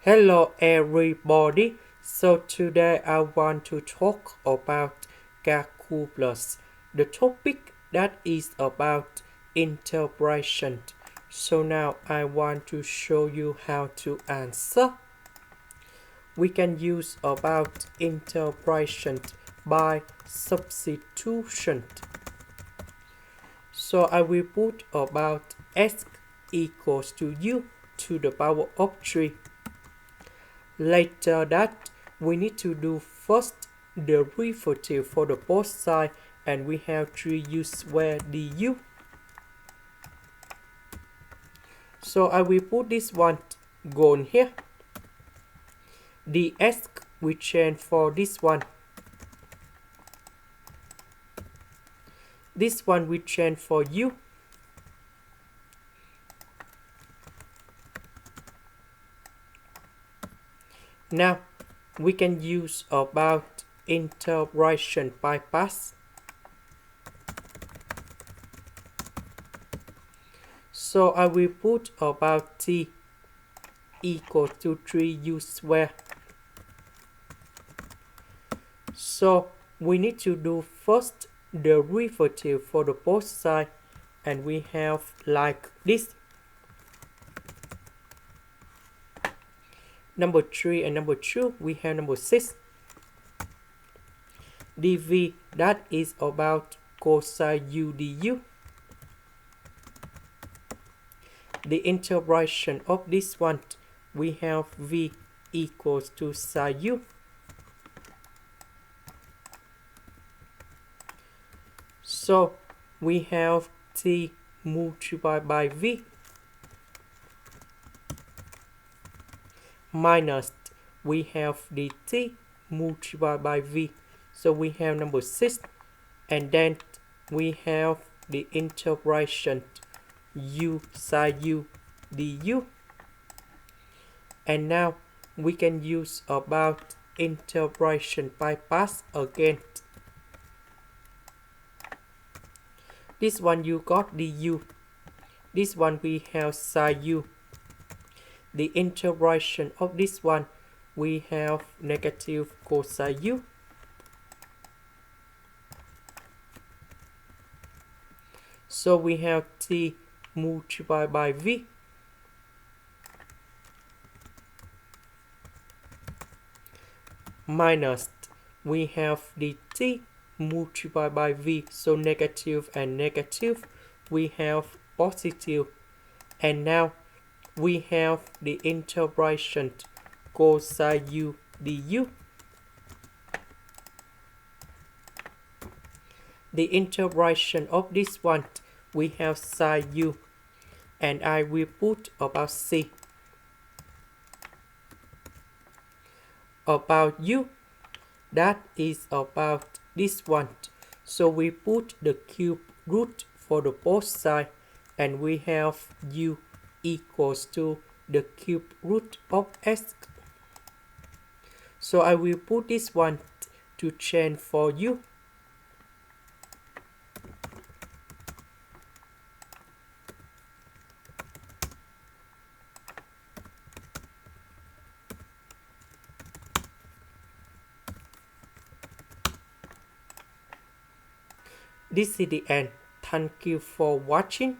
Hello everybody. So today I want to talk about calculus. The topic that is about integration. So now I want to show you how to answer. We can use about integration by substitution. So I will put about x equals to u to the power of 3. Later that, we need to do first the derivative for the both side, and we have 3u squared du. So I will put this one gone here. The x we change for this one. This one we change for u. Now we can use about integration by parts. So I will put about t equal to 3u squared. So we need to do first the derivative for the both sides, and we have like this. Number 3 and number 2, we have number 6. dv, that is about cosine u du. The integration of this one, we have v equals to sine u. So we have t multiplied by v minus we have the t multiplied by v. So we have number 6, and then we have the integration u sine u du. And now we can use about integration by parts again. This one you got du. This one we have sine u. The integration of this one, we have negative cosine u. So we have t multiplied by v minus we have the t multiplied by v. So negative and negative, we have positive. And now we have the integration cosine u du. The integration of this one, we have sine u, and I will put about c. About u, that is about this one. So we put the cube root for the both sides, and we have u equals to the cube root of x. So I will put this one to change for u. This is the end. Thank you for watching.